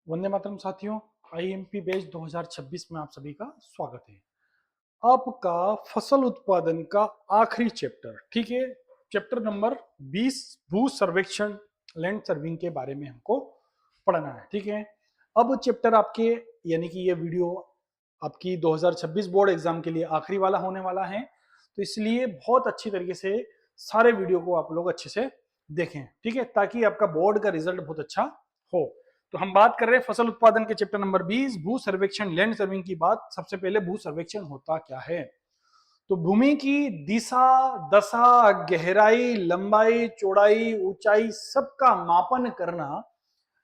वंदे मातरम साथियों। IMP batch 2026 में आप सभी का स्वागत है। आपका फसल उत्पादन का आखिरी चैप्टर, ठीक है, चैप्टर नंबर 20 भू सर्वेक्षण लैंड सर्विंग के बारे में हमको पढ़ना है। ठीक है, अब चैप्टर आपके यानी कि ये वीडियो आपकी 2026 बोर्ड एग्जाम के लिए आखिरी वाला होने वाला है, तो इसलिए बहुत अच्छी तरीके से सारे वीडियो को आप लोग अच्छे से देखें, ठीक है, ताकि आपका बोर्ड का रिजल्ट बहुत अच्छा हो। तो हम बात कर रहे हैं फसल उत्पादन के चैप्टर नंबर 20 भू सर्वेक्षण लैंड सर्विंग की बात। सबसे पहले भू सर्वेक्षण होता क्या है? तो भूमि की दिशा, दशा, गहराई, लंबाई, चौड़ाई, ऊंचाई सबका मापन करना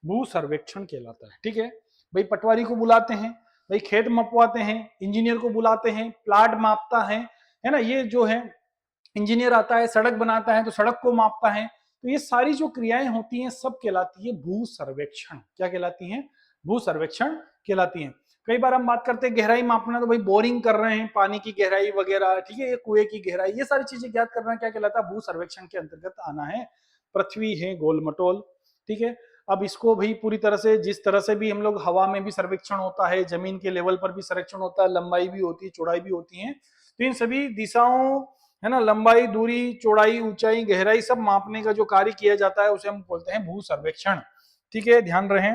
भू सर्वेक्षण कहलाता है। ठीक है भाई, पटवारी को बुलाते हैं, भाई खेत मपवाते हैं, इंजीनियर को बुलाते हैं, प्लाट मापता है ना, ये जो है इंजीनियर आता है, सड़क बनाता है तो सड़क को मापता है। तो ये सारी जो क्रियाएं होती हैं सब कहलाती है भू सर्वेक्षण। क्या कहलाती हैं? भू सर्वेक्षण कहलाती हैं। कई बार हम बात करते हैं गहराई मापना, तो भाई बोरिंग कर रहे हैं, पानी की गहराई वगैरह, ठीक है, ये कुएं की गहराई, ये सारी चीजें ज्ञात करना क्या कहलाता है? भू सर्वेक्षण के अंतर्गत आना है। पृथ्वी है गोल मटोल, ठीक है। अब इसको भी पूरी तरह से, जिस तरह से भी हम लोग हवा में भी सर्वेक्षण होता है, जमीन के लेवल पर भी सर्वेक्षण होता है, लंबाई भी होती है, चौड़ाई भी होती है, तो इन सभी दिशाओं, है ना, लंबाई, दूरी, चौड़ाई, ऊंचाई, गहराई सब मापने का जो कार्य किया जाता है उसे हम बोलते हैं भू सर्वेक्षण। ठीक है, ध्यान रहे।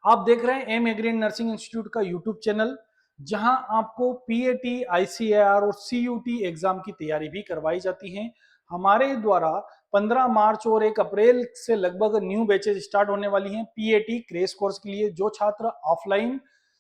आप देख रहे हैं एम एग्री नर्सिंग इंस्टीट्यूट का यूट्यूब चैनल, जहां आपको पीएटी, आईसीएआर और सीयूटी एग्जाम की तैयारी भी करवाई जाती है। हमारे द्वारा 15 मार्च और 1 अप्रैल से लगभग न्यू बैचेज स्टार्ट होने वाली हैं पीएटी क्रेश कोर्स के लिए। जो छात्र ऑफलाइन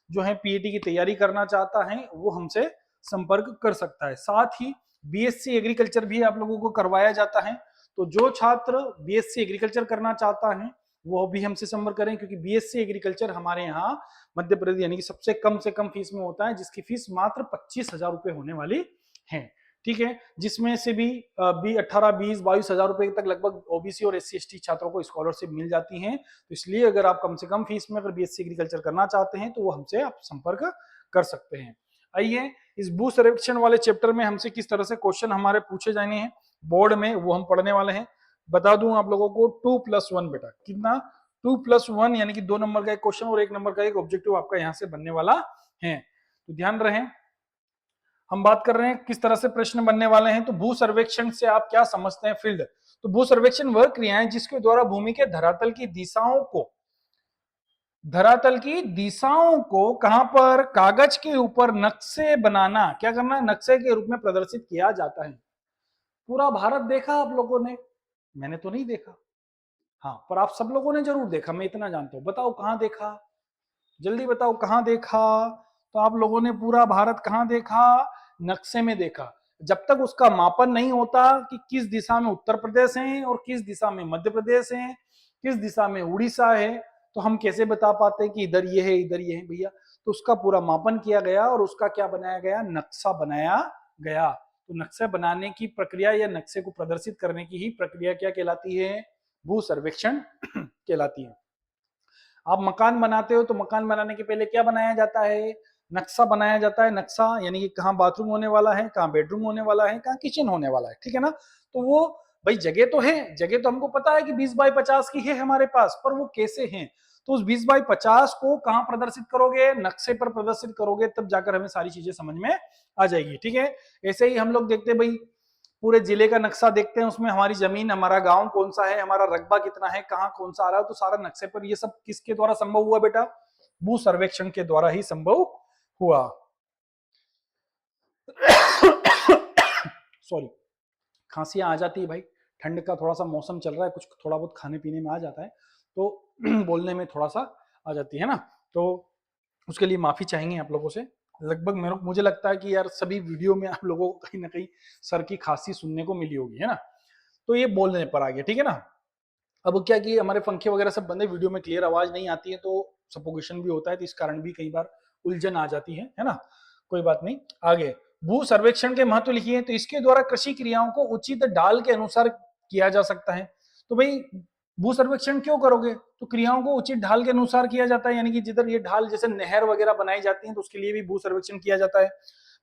जो है पीएटी की तैयारी करना चाहता है वो हमसे संपर्क कर सकता है। साथ ही बीएससी एग्रीकल्चर भी आप लोगों को करवाया जाता है। तो जो छात्र बीएससी एग्रीकल्चर करना चाहता है वो भी हमसे संपर्क करें, क्योंकि बीएससी एग्रीकल्चर हमारे यहाँ मध्य प्रदेश यानी कि सबसे कम से कम फीस में होता है, जिसकी फीस मात्र 25,000 रुपए होने वाली है। ठीक है, जिसमें से भी 18, 20, 22,000 रुपए तक लगभग ओबीसी और एससी एसटी छात्रों को स्कॉलरशिप मिल जाती है। तो इसलिए अगर आप कम से कम फीस में अगर बीएससी एग्रीकल्चर करना चाहते हैं तो वो हमसे आप संपर्क कर सकते हैं। आइए, इस भू सर्वेक्षण वाले चैप्टर में हमसे किस तरह से क्वेश्चन हमारे पूछे जाने हैं बोर्ड में, वो हम पढ़ने वाले हैं। बता दूं आप लोगों को 2+1 बेटा, कितना? 2+1 यानी कि 2 नंबर का एक क्वेश्चन और 1 नंबर का एक ऑब्जेक्टिव आपका यहां से बनने वाला है। तो ध्यान रहे, हम बात कर रहे हैं किस तरह से प्रश्न बनने वाले हैं। तो भू सर्वेक्षण से आप क्या समझते हैं? फील्ड। तो भू सर्वेक्षण वह क्रियाएं जिसके द्वारा भूमि के धरातल की दिशाओं को कहां पर? कागज के ऊपर नक्शे बनाना, क्या करना है? नक्शे के रूप में प्रदर्शित किया जाता है। पूरा भारत देखा आप लोगों ने? मैंने तो नहीं देखा, हाँ, पर आप सब लोगों ने जरूर देखा, मैं इतना जानता हूं। बताओ कहां देखा, जल्दी बताओ कहां देखा? तो आप लोगों ने पूरा भारत कहां देखा? नक्शे में देखा। जब तक उसका मापन नहीं होता कि किस दिशा में उत्तर प्रदेश है और किस दिशा में मध्य प्रदेश है, किस दिशा में उड़ीसा है, तो हम कैसे बता पाते कि इधर ये है इधर ये है भैया? तो उसका पूरा मापन किया गया और उसका क्या बनाया गया? नक्शा बनाया गया। तो नक्शा बनाने की प्रक्रिया या नक्शे को प्रदर्शित करने की ही प्रक्रिया क्या कहलाती है? भू सर्वेक्षण कहलाती है। आप मकान बनाते हो तो मकान बनाने के पहले क्या बनाया जाता है? नक्शा बनाया जाता है। नक्शा यानी कि कहाँ बाथरूम होने वाला है, कहाँ बेडरूम होने वाला है, कहाँ किचन होने वाला है, ठीक है ना। तो वो भाई जगह तो है, जगह तो हमको पता है कि 20x50 की है हमारे पास, पर वो कैसे है? तो उस 20x50 को कहाँ प्रदर्शित करोगे? नक्शे पर प्रदर्शित करोगे, तब जाकर हमें सारी चीजें समझ में आ जाएगी। ठीक है, ऐसे ही हम लोग देखते हैं भाई, पूरे जिले का नक्शा देखते हैं, उसमें हमारी जमीन, हमारा गांव कौन सा है, हमारा रकबा कितना है, कहाँ कौन सा आ रहा है, तो सारा नक्शे पर। ये सब किसके द्वारा संभव हुआ बेटा? भू सर्वेक्षण के द्वारा ही संभव हुआ। सॉरी, खांसियां आ जाती है भाई, ठंड का थोड़ा सा मौसम चल रहा है, कुछ थोड़ा बहुत खाने पीने में आ जाता है, तो बोलने में थोड़ा सा आ जाती है ना, तो उसके लिए माफी चाहेंगे आप लोगों से। लगभग मुझे लगता है कि यार सभी वीडियो में आप लोगों को कहीं ना कहीं सर की खांसी सुनने को मिली होगी, है ना। तो ये बोलने पर आ गया, ठीक है ना। अब क्या कि हमारे पंखे वगैरह सब बंद है, वीडियो में क्लियर आवाज नहीं आती है, तो सफोकेशन भी होता है, तो इस कारण भी कई बार उलझन आ जाती है ना। कोई बात नहीं, आगे भू सर्वेक्षण के महत्व लिखिए। तो इसके द्वारा कृषि क्रियाओं को उचित ढाल के अनुसार किया जा सकता है। तो भाई भू सर्वेक्षण क्यों करोगे? तो क्रियाओं को उचित ढाल के अनुसार किया जाता है, यानी कि जिधर ये ढाल जैसे नहर वगैरह बनाई जाती है तो उसके लिए भी भू सर्वेक्षण किया जाता है।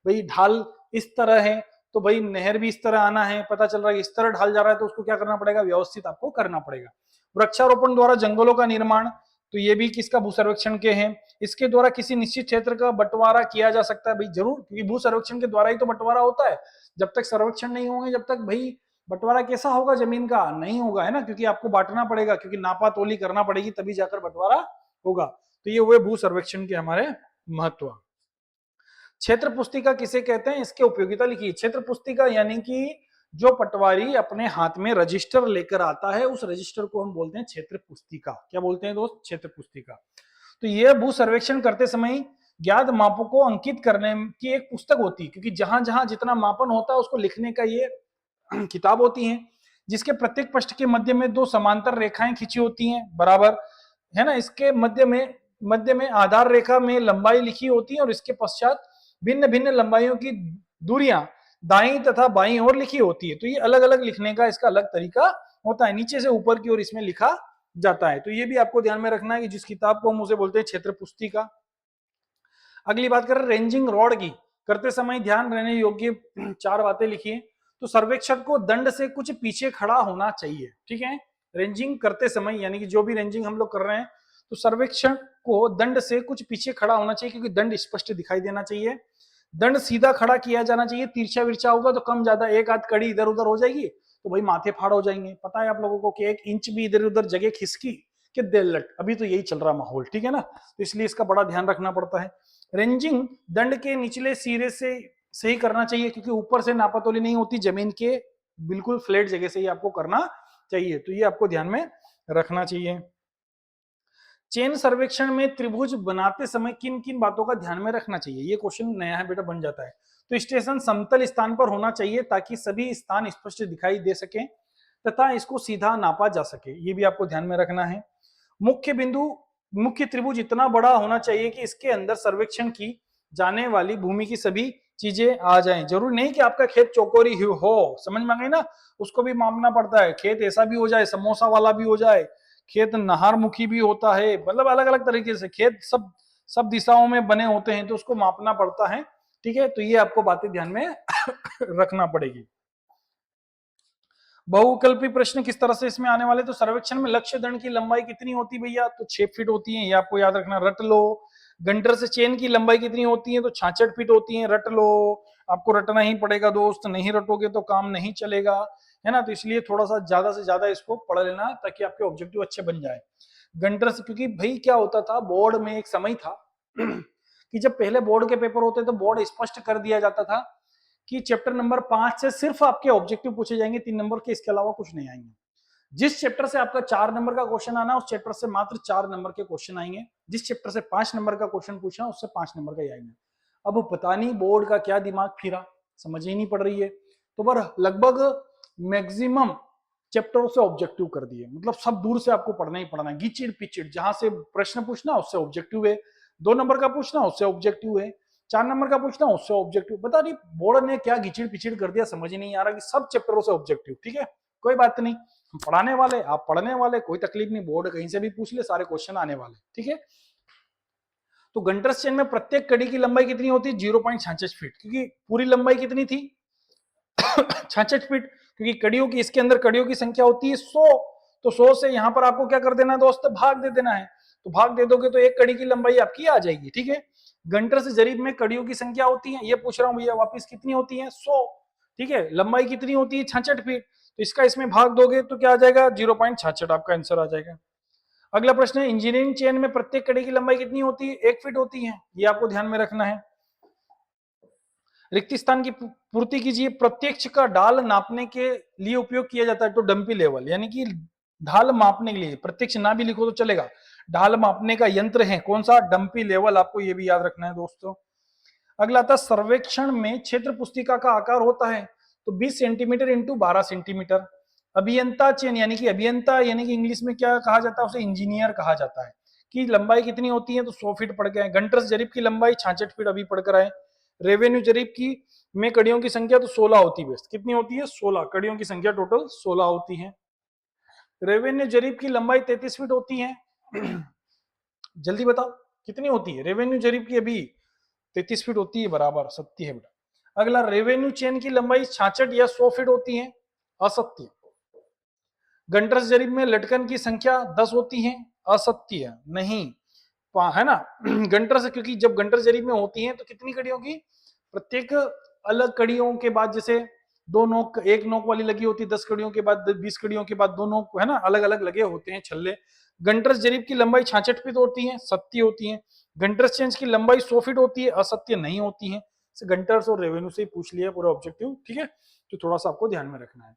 भाई ढाल इस तरह है तो भाई नहर भी इस तरह आना है, पता चल रहा है इस तरह ढाल जा रहा है, तो उसको क्या करना पड़ेगा? व्यवस्थित आपको करना पड़ेगा। वृक्षारोपण द्वारा जंगलों का निर्माण, तो ये भी किसका भू सर्वेक्षण के हैं। इसके द्वारा किसी निश्चित क्षेत्र का बंटवारा किया जा सकता है, भाई जरूर, क्योंकि भू सर्वेक्षण के द्वारा ही तो बंटवारा होता है। जब तक सर्वेक्षण नहीं होंगे जब तक भाई बंटवारा कैसा होगा, जमीन का नहीं होगा, है ना, क्योंकि आपको बांटना पड़ेगा, क्योंकि नापा तोली करना पड़ेगी तभी जाकर बंटवारा होगा। तो ये हुए भू सर्वेक्षण के हमारे महत्व। क्षेत्र पुस्तिका किसे कहते हैं, इसके उपयोगिता लिखिए। क्षेत्र पुस्तिका यानी कि जो पटवारी अपने हाथ में रजिस्टर लेकर आता है, उस रजिस्टर को हम बोलते हैं क्षेत्र पुस्तिका। क्या बोलते हैं दोस्त, क्षेत्र पुस्तिका। तो यह भू सर्वेक्षण करते समय ज्ञात मापों को अंकित करने की एक पुस्तक होती है, क्योंकि जहां जहां जितना मापन होता है उसको लिखने का ये किताब होती है, जिसके प्रत्येक पृष्ठ के मध्य में दो समांतर रेखाएं खींची होती हैं बराबर, है ना। इसके मध्य में आधार रेखा में लंबाई लिखी होती है और इसके पश्चात भिन्न भिन्न लंबाइयों की दूरियां दाईं तथा बाईं ओर लिखी होती है। तो ये अलग अलग लिखने का इसका अलग तरीका होता है, नीचे से ऊपर की ओर इसमें लिखा जाता है। तो ये भी आपको ध्यान में रखना है कि जिस किताब को हम उसे बोलते हैं क्षेत्र पुस्तिका। अगली बात करें रेंजिंग रॉड की, करते समय ध्यान रहने योग्य 4 बातें लिखिए। तो सर्वेक्षक को दंड से कुछ पीछे खड़ा होना चाहिए, ठीक है। रेंजिंग करते समय यानी कि जो भी रेंजिंग हम लोग कर रहे हैं, तो सर्वेक्षण को दंड से कुछ पीछे खड़ा होना चाहिए, क्योंकि दंड स्पष्ट दिखाई देना चाहिए। दंड सीधा खड़ा किया जाना चाहिए, तिरछा विरछा होगा तो कम ज्यादा एक आध कड़ी इधर उधर हो जाएगी तो भाई माथे फाड़ हो जाएंगे। पता है आप लोगों को कि 1 इंच भी इधर उधर जगह खिसकी कि दिल लट, अभी तो यही चल रहा माहौल, ठीक है ना। तो इसलिए इसका बड़ा ध्यान रखना पड़ता है। रेंजिंग दंड के निचले सिरे से सही करना चाहिए, क्योंकि ऊपर से नापातोली नहीं होती, जमीन के बिल्कुल फ्लैट जगह से ही आपको करना चाहिए। तो ये आपको ध्यान में रखना चाहिए। चेन सर्वेक्षण में त्रिभुज बनाते समय किन किन बातों का ध्यान में रखना चाहिए, ये क्वेश्चन नया है बेटा, बन जाता है। तो स्टेशन समतल स्थान पर होना चाहिए ताकि सभी स्थान स्पष्ट दिखाई दे सके तथा इसको सीधा नापा जा सके, ये भी आपको ध्यान में रखना है। मुख्य त्रिभुज इतना बड़ा होना चाहिए कि इसके अंदर सर्वेक्षण की जाने वाली भूमि की सभी चीजें आ जाएं। जरूरी नहीं कि आपका खेत चौकोरी हो, समझ में आ गई ना, उसको भी मापना पड़ता है। खेत ऐसा भी हो जाए, समोसा वाला भी हो जाए, खेत नहर मुखी भी होता है, मतलब अलग अलग तरीके से खेत सब दिशाओं में बने होते हैं, तो उसको मापना पड़ता है, ठीक है। तो ये आपको बातें ध्यान में रखना पड़ेगी। बहुकल्पी प्रश्न किस तरह से इसमें आने वाले, तो सर्वेक्षण में लक्ष्य दंड की लंबाई कितनी होती भैया, तो 6 फीट होती है, ये आपको याद रखना, रट लो। गंटर से चेन की लंबाई कितनी होती है, तो 66 फीट होती है, रट लो। आपको रटना ही पड़ेगा दोस्त, नहीं रटोगे तो काम नहीं चलेगा, है ना। तो इसलिए थोड़ा सा ज्यादा से ज्यादा इसको पढ़ लेना ताकि आपके ऑब्जेक्टिव अच्छे बन जाए। गंटर से, क्योंकि भाई क्या होता था बोर्ड में एक समय था कि जब पहले बोर्ड के पेपर होते तो बोर्ड स्पष्ट कर दिया जाता था कि चैप्टर नंबर 5 से सिर्फ आपके ऑब्जेक्टिव पूछे जाएंगे, 3 नंबर के, इसके अलावा कुछ नहीं आएंगे। जिस चैप्टर से आपका 4 नंबर का क्वेश्चन आना, उस चैप्टर से मात्र 4 नंबर के क्वेश्चन आएंगे। जिस चैप्टर से 5 नंबर का क्वेश्चन पूछा उससे 5 नंबर का ही आएंगे। अब पता नहीं बोर्ड का क्या दिमाग फिरा, समझ ही नहीं पड़ रही है। तो पर लगभग मैक्सिमम चैप्टरों से ऑब्जेक्टिव कर दिए, मतलब सब दूर से आपको पढ़ना ही पढ़ना है, गिचिड़ पिचिड़, जहां से प्रश्न पूछना उससे ऑब्जेक्टिव है, 2 नंबर का पूछना उससे ऑब्जेक्टिव है, 4 नंबर का पूछना उससे ऑब्जेक्टिव। बता नहीं बोर्ड ने क्या गिचिड़ पिचिड़ कर दिया, समझ ही नहीं आ रहा कि सब चैप्टरों से ऑब्जेक्टिव, ठीक है। कोई बात नहीं, हम पढ़ाने वाले आप पढ़ने वाले, कोई तकलीफ नहीं, बोर्ड कहीं से भी पूछ ले, सारे क्वेश्चन आने वाले, ठीक है। तो गंटर्स चेन में प्रत्येक कड़ी की लंबाई कितनी होती है, 0.66 फीट, क्योंकि पूरी लंबाई कितनी थी 66 फीट, क्योंकि कड़ियों की, इसके अंदर कड़ियों की संख्या होती है 100। तो 100 से यहां पर आपको क्या कर देना है दोस्त, भाग दे देना है। तो भाग दे दोगे तो एक कड़ी की लंबाई आपकी आ जाएगी, ठीक है। गंटर से जरीब में कड़ियों की संख्या होती है, ये पूछ रहा हूं भैया वापिस, कितनी होती है 100, ठीक है। लंबाई कितनी होती है 66 फीट, तो इसका इसमें भाग दोगे तो क्या आ जाएगा 0.66, आपका आंसर आ जाएगा। अगला प्रश्न है इंजीनियरिंग चेन में प्रत्येक कड़ी की लंबाई कितनी होती है, 1 फीट होती है, ये आपको ध्यान में रखना है। रिक्त स्थान की पूर्ति कीजिए। प्रत्यक्ष का ढाल नापने के लिए उपयोग किया जाता है, तो डंपी लेवल, यानी कि ढाल मापने के लिए, प्रत्यक्ष ना भी लिखो तो चलेगा, ढाल मापने का यंत्र है कौन सा, डंपी लेवल, आपको ये भी याद रखना है दोस्तों। अगला आता सर्वेक्षण में क्षेत्र पुस्तिका का आकार होता है तो 20 सेंटीमीटर इंटू 12 सेंटीमीटर। अभियंता चेन यानी कि अभियंता यानी कि इंग्लिश में क्या कहा जाता है, उसे इंजीनियर कहा जाता है, कि लंबाई कितनी होती है, तो 100 फीट पड़ गए। गंटर्स जरीब की लंबाई 66 फीट, अभी पढ़कर आए। रेवेन्यू जरीब की में कड़ियों की संख्या तो 16 होती है, कितनी होती है 16, कड़ियों की संख्या टोटल 16 होती है। रेवेन्यू जरीब की लंबाई 33 फीट होती है जल्दी बताओ कितनी होती है, रेवेन्यू जरीब की अभी 33 फीट होती है, बराबर, सत्य है बेटा। अगला रेवेन्यू चेन की लंबाई 66 या 100 फीट होती है, असत्य। गंटर्स जरीब में लटकन की संख्या 10 होती है, असत्य नहीं, है ना। गंटर से, क्योंकि जब गंटर जरीब में होती हैं तो कितनी कड़ियों की, प्रत्येक अलग कड़ियों के बाद, जैसे दो नोक, एक नोक वाली लगी होती है 10 कड़ियों के बाद, 20 कड़ियों के बाद दो नोक, है ना, अलग अलग लगे होते हैं छल्ले। गंटर्स जरीब की लंबाई 66 फीट होती है, सत्य होती है। गंटर्स चेंज की लंबाई 100 फीट होती है, असत्य नहीं होती है। गंटर्स और रेवेन्यू से ही पूछ लिया पूरा ऑब्जेक्टिव, ठीक है, तो थोड़ा सा आपको ध्यान में रखना है।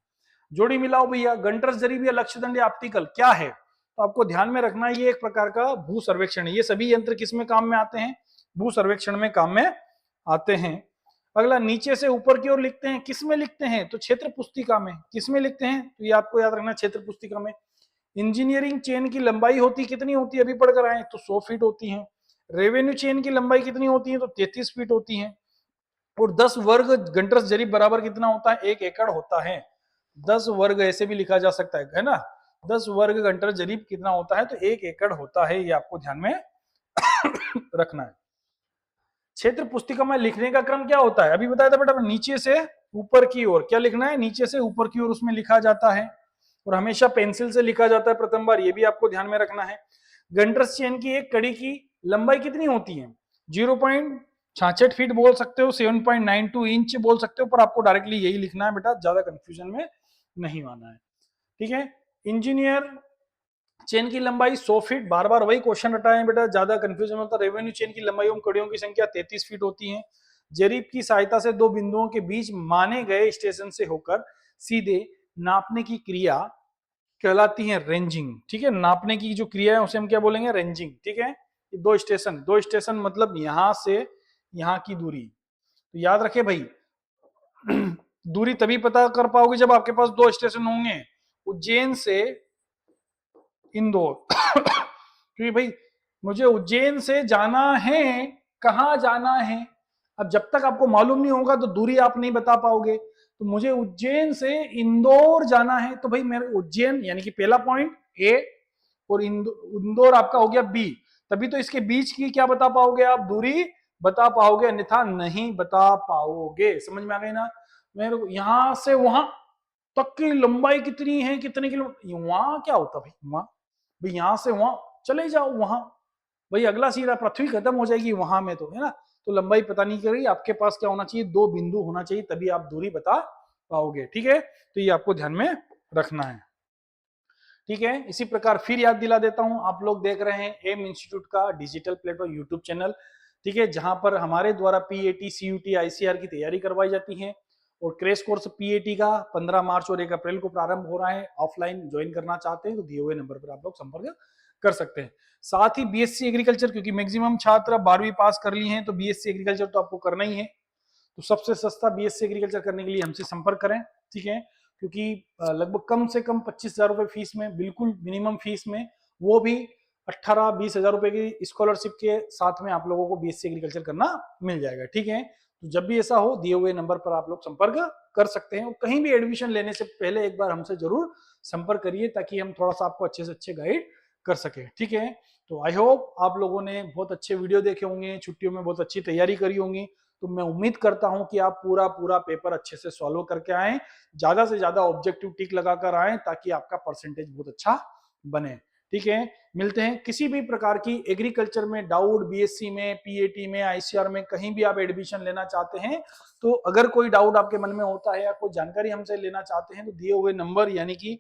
जोड़ी मिलाओ भैया, गंटर्स जरीब या लक्ष्यदंड या ऑप्टिकल क्या है, तो आपको ध्यान में रखना है, ये एक प्रकार का भू सर्वेक्षण है। ये सभी यंत्र किस में काम में आते हैं, भू सर्वेक्षण में काम में आते हैं। अगला, नीचे से ऊपर की ओर लिखते हैं, किस में लिखते हैं, तो क्षेत्र पुस्तिका में। किस में लिखते हैं, तो ये आपको याद रखना, क्षेत्र पुस्तिका में। इंजीनियरिंग चेन की लंबाई होती कितनी होती है, अभी पढ़कर आए, तो 100 फीट होती है। रेवेन्यू चेन की लंबाई कितनी होती है, तो 33 फीट होती है। और 10 वर्ग गंटर्स जरीब बराबर कितना होता है, 1 एकड़ होता है। 10 वर्ग ऐसे भी लिखा जा सकता है ना, 10 वर्ग गंटर जरीब कितना होता है, तो 1 एकड़ होता है। ये आपको ध्यान में रखना है। क्षेत्र पुस्तिका में लिखने का क्रम क्या होता है, अभी बताया था बेटा, नीचे से ऊपर की ओर क्या लिखना है, नीचे से ऊपर की ओर उसमें लिखा जाता है, और हमेशा पेंसिल से लिखा जाता है प्रथम बार, ये भी आपको ध्यान में रखना है। गंटर्स चेन की एक कड़ी की लंबाई कितनी होती है, 0.66 फीट बोल सकते हो, 7.92 इंच बोल सकते हो, पर आपको डायरेक्टली यही लिखना है बेटा, ज्यादा कंफ्यूजन में नहीं आना है, ठीक है। इंजीनियर चेन की लंबाई 100 फीट, बार बार वही क्वेश्चन हटाएं बेटा, ज्यादा कंफ्यूजन होता है। रेवेन्यू चेन की लंबाई कड़ियों की संख्या 33 फीट होती है। जरीब की सहायता से दो बिंदुओं के बीच माने गए स्टेशन से होकर सीधे नापने की क्रिया कहलाती है रेंजिंग, ठीक है। नापने की जो क्रिया है उसे हम क्या बोलेंगे, रेंजिंग, ठीक है। दो स्टेशन मतलब यहां से यहां की दूरी, तो याद रखे भाई, दूरी तभी पता कर पाओगे जब आपके पास दो स्टेशन होंगे, उज्जैन से इंदौर। क्योंकि भाई मुझे उज्जैन से जाना है, कहाँ जाना है, अब जब तक आपको मालूम नहीं होगा तो दूरी आप नहीं बता पाओगे। तो मुझे उज्जैन से इंदौर जाना है, तो भाई मेरे उज्जैन यानी कि पहला पॉइंट ए, और इंदौर आपका हो गया बी, तभी तो इसके बीच की क्या बता पाओगे आप, दूरी बता पाओगे, अन्यथा नहीं बता पाओगे। समझ में आ गई ना, मेरे को यहां से वहां तक की लंबाई कितनी है, कितने किलोमीटर, वहां क्या होता भाई, वहां भाई यहां से वहां चले जाओ, वहां भाई अगला सीधा पृथ्वी खत्म हो जाएगी वहां में, तो है ना। तो लंबाई पता नहीं करी, आपके पास क्या होना चाहिए, दो बिंदु होना चाहिए, तभी आप दूरी बता पाओगे, ठीक है। तो ये आपको ध्यान में रखना है, ठीक है। इसी प्रकार फिर याद दिला देता हूं, आप लोग देख रहे हैं एम इंस्टीट्यूट का डिजिटल प्लेटफॉर्म यूट्यूब चैनल, ठीक है, जहां पर हमारे द्वारा पीएटी, सीयूटी, आईसीआर की तैयारी करवाई जाती है। और क्रैश कोर्स पीएटी का 15 मार्च और 1 अप्रैल को प्रारंभ हो रहा है। ऑफलाइन ज्वाइन करना चाहते हैं तो दिए हुए नंबर पर आप लोग संपर्क कर सकते हैं। साथ ही बीएससी एग्रीकल्चर, क्योंकि मैक्सिमम छात्र 12वीं पास कर लिए हैं, तो बीएससी एग्रीकल्चर तो आपको करना ही है, तो सबसे सस्ता बीएससी एग्रीकल्चर करने के लिए हमसे संपर्क करें, ठीक है। क्योंकि लगभग कम से कम 25,000 रुपए फीस में, बिल्कुल मिनिमम फीस में, वो भी 18-20,000 रुपए की स्कॉलरशिप के साथ में आप लोगों को बीएससी एग्रीकल्चर करना मिल जाएगा, ठीक है। तो जब भी ऐसा हो, दिए हुए नंबर पर आप लोग संपर्क कर सकते हैं। और कहीं भी एडमिशन लेने से पहले एक बार हमसे जरूर संपर्क करिए, ताकि हम थोड़ा सा आपको अच्छे से अच्छे गाइड कर सके, ठीक है। तो आई होप आप लोगों ने बहुत अच्छे वीडियो देखे होंगे, छुट्टियों में बहुत अच्छी तैयारी करी होंगी, तो मैं उम्मीद करता हूं कि आप पूरा पूरा पेपर अच्छे से सॉल्व करके आए, ज्यादा से ज्यादा ऑब्जेक्टिव टिक लगाकर आए, ताकि आपका परसेंटेज बहुत अच्छा बने, ठीक है। मिलते हैं, किसी भी प्रकार की एग्रीकल्चर में डाउट, बीएससी में, पीएटी में, आईसीआर में, कहीं भी आप एडमिशन लेना चाहते हैं, तो अगर कोई डाउट आपके मन में होता है या कोई जानकारी हमसे लेना चाहते हैं, तो दिए हुए नंबर, यानी कि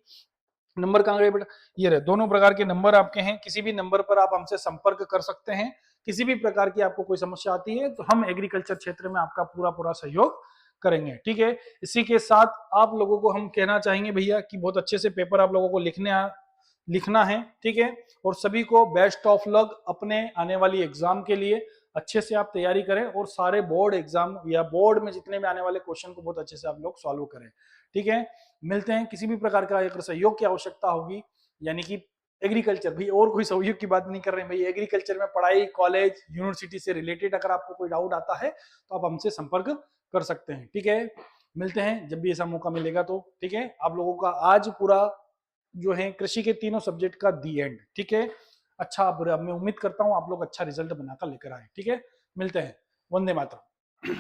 नंबर कहाँ गए बेटा, ये रहे, दोनों प्रकार के नंबर आपके हैं, किसी भी नंबर पर आप हमसे संपर्क कर सकते हैं। किसी भी प्रकार की आपको कोई समस्या आती है तो हम एग्रीकल्चर क्षेत्र में आपका पूरा पूरा सहयोग करेंगे, ठीक है। इसी के साथ आप लोगों को हम कहना चाहेंगे भैया कि बहुत अच्छे से पेपर आप लोगों को लिखना है, ठीक है। और सभी को बेस्ट ऑफ लक अपने आने वाली एग्जाम के लिए, अच्छे से आप तैयारी करें, और सारे बोर्ड एग्जाम या बोर्ड में जितने भी आने वाले क्वेश्चन को बहुत अच्छे से आप लोग सॉल्व करें, ठीक है। मिलते हैं, किसी भी प्रकार का अगर सहयोग की आवश्यकता होगी, यानी कि एग्रीकल्चर, भाई और कोई सहयोग की बात नहीं कर रहे हैं भाई, एग्रीकल्चर में पढ़ाई, कॉलेज, यूनिवर्सिटी से रिलेटेड अगर आपको कोई डाउट आता है तो आप हमसे संपर्क कर सकते हैं, ठीक है। मिलते हैं जब भी ऐसा मौका मिलेगा तो, ठीक है। आप लोगों का आज पूरा जो है कृषि के तीनों सब्जेक्ट का दी एंड, ठीक है। अच्छा, मैं उम्मीद करता हूं आप लोग अच्छा रिजल्ट बनाकर लेकर आए, ठीक है। मिलते हैं, वंदे मातरम।